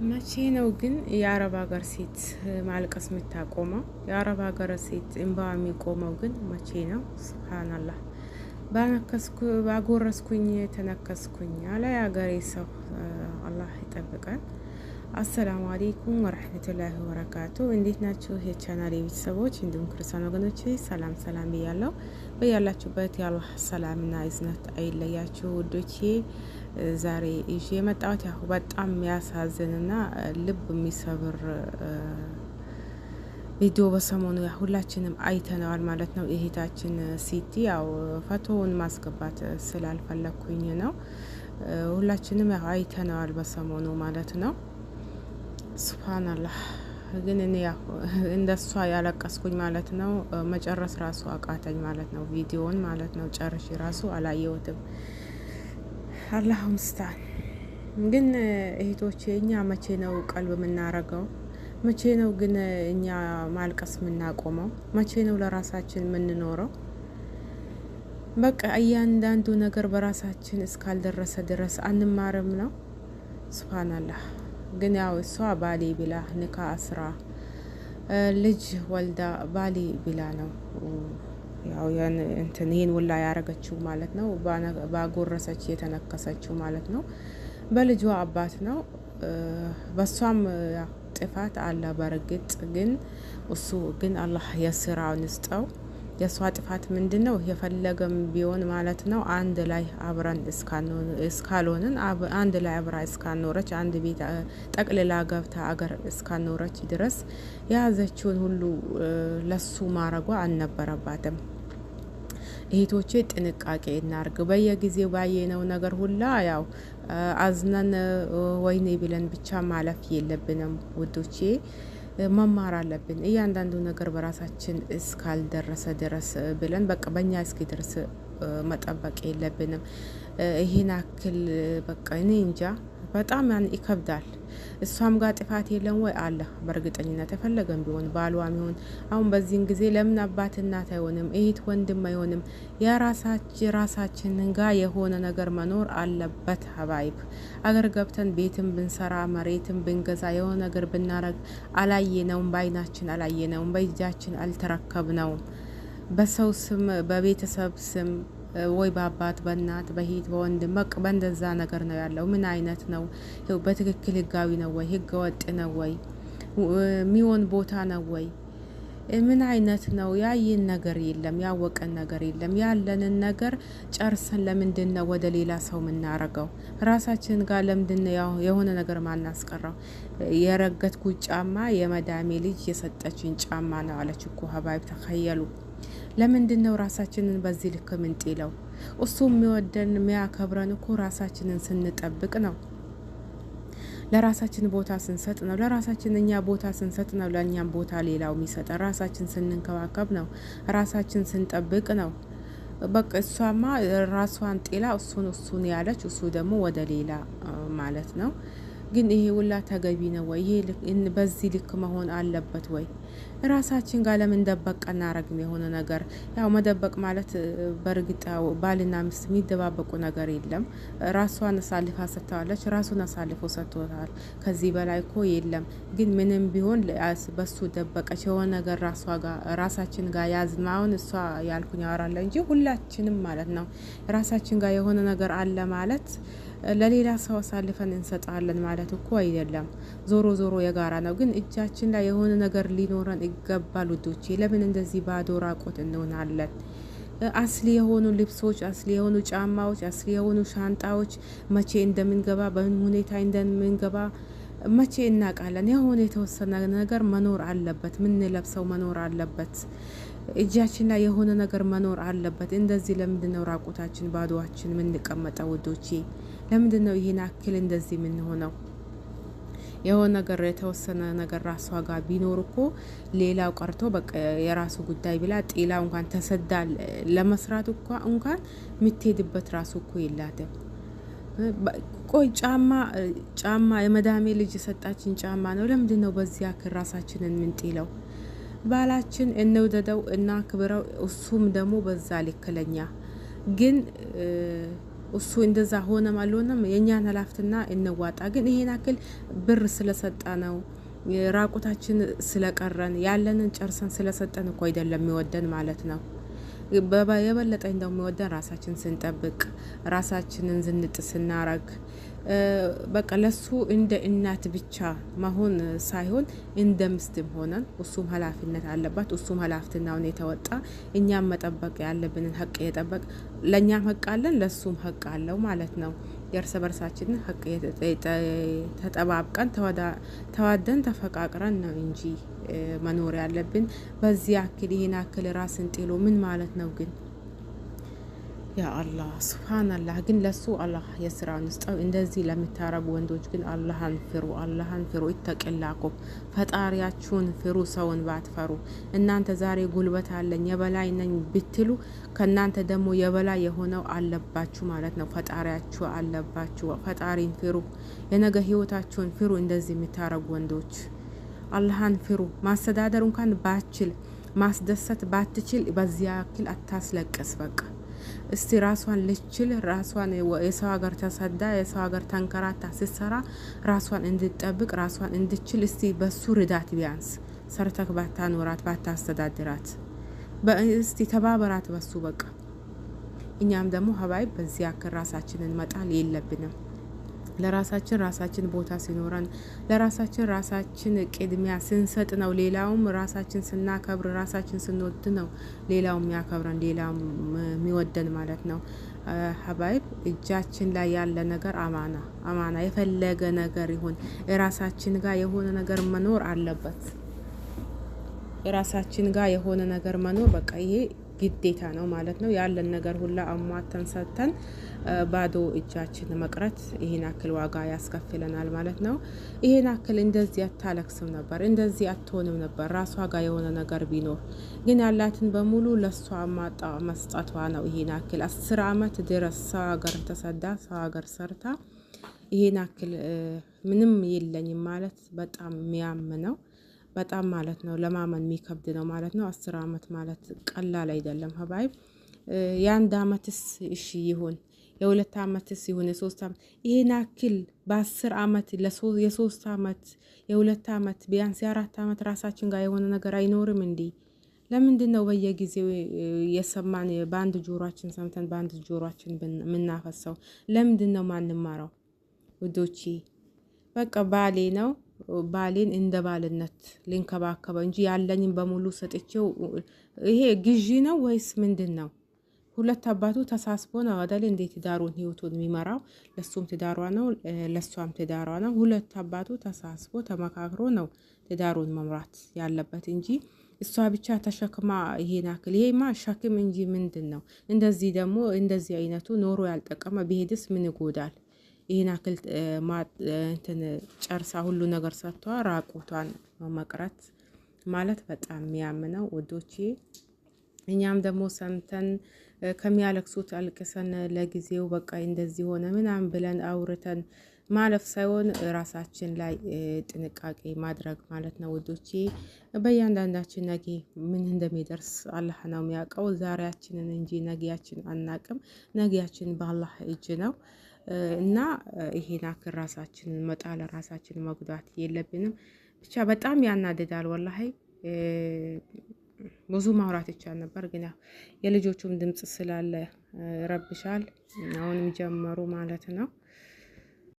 መቼ ነው ግን የአረብ ሀገር ሴት ማልቀስ የምታቆመው? የአረብ ሀገር ሴት እንባ የሚቆመው ግን መቼ ነው? ሱብሃንአላህ። ባጎረስኩኝ ተነከስኩኝ አለ የሀገሬ ሰው። አላህ ይጠብቀን። አሰላሙ አሌይኩም ወረህመቱላሂ ወበረካቱ። እንዴት ናችሁ የቻናል ቤተሰቦች እንዲሁም ክርስቲያን ወገኖች? ሰላም ሰላም ብያለሁ። በያላችሁበት የአላህ ሰላምና እዝነት አይለያችሁ ውዶቼ። ዛሬ ይዤ የመጣሁት ያው በጣም የሚያሳዝንና ልብ የሚሰብር ቪዲዮ በሰሞኑ ያው ሁላችንም አይተነዋል ማለት ነው። እህታችን ሲቲ ያው ፎቶውን ማስገባት ስላልፈለኩኝ ነው። ሁላችንም ያው አይተነዋል በሰሞኑ ማለት ነው። ሱብሃንአላህ። ግን እኔ ያው እንደሷ ያለቀስኩኝ ማለት ነው። መጨረስ ራሱ አቃተኝ ማለት ነው። ቪዲዮውን ማለት ነው ጨርሼ ራሱ አላየሁትም። አላሁ ሙስታን። ግን እህቶቼ እኛ መቼ ነው ቀልብ የምናረገው? መቼ ነው ግን እኛ ማልቀስ የምናቆመው? መቼ ነው ለራሳችን የምንኖረው? በቃ እያንዳንዱ ነገር በራሳችን እስካልደረሰ ድረስ አንማርም ነው። ሱብሃንአላህ። ግን ያው እሷ ባሌ ብላ ንካ አስራ ልጅ ወልዳ ባሌ ብላ ነው ያው እንትን ይሄን ወላ ያረገችው ማለት ነው። ባጎረሰች የተነከሰችው ማለት ነው። በልጇ አባት ነው። በሷም ጥፋት አለ በርግጥ ግን እሱ ግን አላህ የስራውን ይስጠው። የሷ ጥፋት ምንድነው? የፈለገም ቢሆን ማለት ነው አንድ ላይ አብረን እስካልሆንን አንድ ላይ አብራ እስካኖረች አንድ ቤት ጠቅልላ ገብታ አገር እስካኖረች ድረስ የያዘችውን ሁሉ ለሱ ማረጓ አልነበረባትም። እህቶቼ ጥንቃቄ እናርግ። በየጊዜው ባየነው ነገር ሁላ ያው አዝነን ወይኔ ብለን ብቻ ማለፍ የለብንም ውዶቼ። መማር አለብን። እያንዳንዱ ነገር በራሳችን እስካልደረሰ ድረስ ብለን በቃ በእኛ እስኪ ድረስ መጠበቅ የለብንም። ይሄን አክል በቃ እኔ እንጃ በጣም ያን ይከብዳል። እሷም ጋር ጥፋት የለም ወይ? አለ በእርግጠኝነት የፈለገም ቢሆን ባሏም ይሆን አሁን በዚህን ጊዜ ለምን አባት እናት አይሆንም? እህት ወንድም አይሆንም? የራሳችንን ጋር የሆነ ነገር መኖር አለበት። ሀባይብ አገር ገብተን ቤትም ብንሰራ መሬትም ብንገዛ የሆነ ነገር ብናረግ አላየነውም፣ በአይናችን አላየነውም፣ በእጃችን አልተረከብነውም። በሰው ስም በቤተሰብ ስም ወይ በአባት በእናት በሂት በወንድም በቃ በእንደዛ ነገር ነው ያለው። ምን አይነት ነው? በትክክል ህጋዊ ነው ወይ? ህገ ወጥ ነው ወይ? ሚሆን ቦታ ነው ወይ? ምን አይነት ነው? ያየን ነገር የለም፣ ያወቀን ነገር የለም። ያለንን ነገር ጨርሰን ለምንድን ነው ወደ ሌላ ሰው የምናረገው? ራሳችን ጋር ለምንድን ነው የሆነ ነገር ማናስቀረው? የረገጥኩት ጫማ የመዳሜ ልጅ የሰጠችኝ ጫማ ነው አለች እኮ ሀባይብ። ተኸየሉ። ለምንድን ነው ራሳችንን በዚህ ልክ ምንጥለው? እሱ የሚወደን የሚያከብረን እኮ ራሳችንን ስንጠብቅ ነው። ለራሳችን ቦታ ስንሰጥ ነው። ለራሳችን እኛ ቦታ ስንሰጥ ነው ለእኛም ቦታ ሌላው የሚሰጠ። ራሳችን ስንንከባከብ ነው። ራሳችን ስንጠብቅ ነው። በቃ እሷማ ራሷን ጤላ እሱን ያለች እሱ ደግሞ ወደ ሌላ ማለት ነው። ግን ይሄ ሁላ ተገቢ ነው ወይ? ይሄ በዚህ ልክ መሆን አለበት ወይ? ራሳችን ጋር ለምን ደበቅ እናረግም? የሆነ ነገር ያው መደበቅ ማለት በእርግጥ ባልና ሚስት የሚደባበቁ ነገር የለም። ራሷን አሳልፋ ሰጥተዋለች፣ ራሱን አሳልፎ ሰጥቶታል። ከዚህ በላይ እኮ የለም። ግን ምንም ቢሆን በሱ ደበቀች የሆነ ነገር ራሳችን ጋር ያዝን። አሁን እሷ ያልኩኝ ያወራለ እንጂ ሁላችንም ማለት ነው ራሳችን ጋር የሆነ ነገር አለ ማለት ለሌላ ሰው አሳልፈን እንሰጣለን ማለት እኮ አይደለም። ዞሮ ዞሮ የጋራ ነው። ግን እጃችን ላይ የሆነ ነገር ሊኖረን ይገባል ውዶቼ። ለምን እንደዚህ ባዶ ራቆት እንሆናለን? አስሊ የሆኑ ልብሶች፣ አስሊ የሆኑ ጫማዎች፣ አስሊ የሆኑ ሻንጣዎች መቼ እንደምንገባ በምን ሁኔታ እንደምንገባ መቼ እናውቃለን? የሆነ የተወሰነ ነገር መኖር አለበት። ምንለብሰው መኖር አለበት። እጃችን ላይ የሆነ ነገር መኖር አለበት። እንደዚህ ለምንድን ነው ራቁታችን ባዶዋችን የምንቀመጠው ውዶቼ? ለምንድን ነው ይሄን አክል እንደዚህ የምንሆነው? የሆነ ነገር የተወሰነ ነገር ራሷ ጋር ቢኖር እኮ ሌላው ቀርቶ በቃ የራሱ ጉዳይ ብላ ጤላው እንኳን ተሰዳ ለመስራት እንኳን የምትሄድበት ራሱ እኮ የላትም። ቆይ ጫማ የመዳሜ ልጅ የሰጣችን ጫማ ነው። ለምንድን ነው በዚህ ያክል ራሳችንን ምንጥለው? ባላችን እንውደደው እና ክብረው፣ እሱም ደግሞ በዛ ልክለኛ ግን እሱ እንደዛ ሆነም አልሆነም የኛን ሀላፍትና እንዋጣ። ግን ይሄን አክል ብር ስለሰጣ ነው ራቁታችን ስለቀረን ያለንን ጨርሰን ስለሰጠን እኮ አይደለም የሚወደን ማለት ነው። የበለጠ እንደው የሚወደን ራሳችን ስንጠብቅ ራሳችንን ዝንጥ ስናረግ በቃ ለሱ እንደ እናት ብቻ መሆን ሳይሆን እንደ ምስትም ሆነን እሱም ኃላፊነት አለባት እሱም ኃላፊነቱን የተወጣ እኛም መጠበቅ ያለብንን ሀቅ የጠበቅ ለኛም ሀቅ አለን ለሱም ሀቅ አለው ማለት ነው። የእርስ በርሳችን ሀቅ ተጠባብቀን ተዋደን ተፈቃቅረን ነው እንጂ መኖር ያለብን። በዚህ አክል ይሄን አክል ራስን ጥሎ ምን ማለት ነው ግን? ያ አላህ ሱብሃንአላህ። ግን ለሱ አላህ የስራውን ይስጠው። እንደዚህ ለምታረጉ ወንዶች ግን አላህን ፍሩ፣ አላህን ፍሩ። ይተቀላኩም ፈጣሪያችሁን ፍሩ። ሰውን ባትፈሩ እናንተ ዛሬ ጉልበት አለኝ የበላይ ነኝ ብትሉ ከናንተ ደግሞ የበላይ የሆነው አለባችሁ ማለት ነው። ፈጣሪያችሁ አለባችሁ። ፈጣሪን ፍሩ። የነገ ህይወታችሁን ፍሩ። እንደዚህ የምታረጉ ወንዶች አላህን ፍሩ። ማስተዳደር እንኳን ባችል ማስደሰት ባትችል በዚያ ያክል አታስለቅስ። በቃ እስቲ ራሷን ልችል ራሷን የሰው ሀገር ተሰዳ የሰው ሀገር ተንከራታ ስትሰራ ራሷን እንድትጠብቅ ራሷን እንድችል እስቲ በሱ ርዳት። ቢያንስ ሰርተክ ባታኖራት ባታስተዳድራት እስቲ ተባበራት በሱ በቃ። እኛም ደግሞ ሀባይ በዚህ ያክል ራሳችንን መጣል የለብንም። ለራሳችን ቦታ ሲኖረን ለራሳችን ቅድሚያ ስንሰጥ ነው ሌላውም ራሳችን ስናከብር ራሳችን ስንወድ ነው ሌላውም ያከብረን ሌላውም የሚወደን ማለት ነው። ሀባይብ እጃችን ላይ ያለ ነገር አማና የፈለገ ነገር ይሁን የራሳችን ጋር የሆነ ነገር መኖር አለበት። የራሳችን ጋር የሆነ ነገር መኖር በቃ ይሄ ግዴታ ነው ማለት ነው። ያለን ነገር ሁላ አሟተን ሰጥተን ባዶ እጃችን መቅረት ይሄን አክል ዋጋ ያስከፍለናል ማለት ነው። ይሄን አክል እንደዚህ አታለቅስም ነበር እንደዚህ አትሆንም ነበር ራሷ ጋር የሆነ ነገር ቢኖር። ግን ያላትን በሙሉ ለሷ ማጣ መስጠቷ ነው። ይሄን አክል 10 አመት ድረስ ሰው ሀገር ተሰዳ ሰው ሀገር ሰርታ ይሄን አክል ምንም የለኝም ማለት በጣም የሚያምነው በጣም ማለት ነው ለማመን የሚከብድ ነው ማለት ነው። 10 አመት ማለት ቀላል አይደለም ሀባይብ። የአንድ አመትስ እሺ ይሁን የ2 አመትስ ይሁን የ3 አመት ይሄን አክል በ10 አመት የ3 አመት የ2 አመት ቢያንስ የ4 አመት ራሳችን ጋር የሆነ ነገር አይኖርም እንዴ? ለምንድን ነው በየጊዜው የሰማን በአንድ ጆሮአችን ሰምተን በአንድ ጆሮአችን ምናፈሰው? ለምንድን ነው ማንማራው ውዶቼ? በቃ ባሌ ነው ባሌን እንደ ባልነት ልንከባከበው እንጂ ያለኝን በሙሉ ሰጥቼው ይሄ ግዢ ነው ወይስ ምንድን ነው? ሁለት አባቱ ተሳስቦ ነው አይደል እንዴት ትዳሩን ህይወቱን የሚመራው? ለሱም ትዳሯ ነው ለሷም ትዳሯ ነው። ሁለት አባቱ ተሳስቦ ተመካክሮ ነው ትዳሩን መምራት ያለበት እንጂ እሷ ብቻ ተሸክማ ይሄን አክል ይሄማ ሸክም እንጂ ምንድን ነው? እንደዚህ ደግሞ እንደዚህ አይነቱ ኖሮ ያልጠቀመ ቢሄድስ ምን ይጎዳል? ይሄን አክል እንትን ጨርሳ ሁሉ ነገር ሰጥቷ ራቁቷን መቅረት ማለት በጣም የሚያምነው ወዶቼ። እኛም ደግሞ ሰምተን ከሚያለቅሱት አልቅሰን ለጊዜው በቃ እንደዚህ ሆነ ምናምን ብለን አውርተን ማለፍ ሳይሆን ራሳችን ላይ ጥንቃቄ ማድረግ ማለት ነው ወዶቼ። በእያንዳንዳችን ነገ ምን እንደሚደርስ አላህ ነው የሚያውቀው። ዛሬያችንን እንጂ ነገያችን አናቅም። ነገያችን በአላህ እጅ ነው እና ይሄን አክል ራሳችንን መጣል ራሳችንን መጉዳት የለብንም። ብቻ በጣም ያናድዳል ወላሂ። ብዙ ማውራት ይቻል ነበር ግን ያው የልጆቹም ድምጽ ስላለ ረብሻል። አሁንም ጀመሩ ማለት ነው።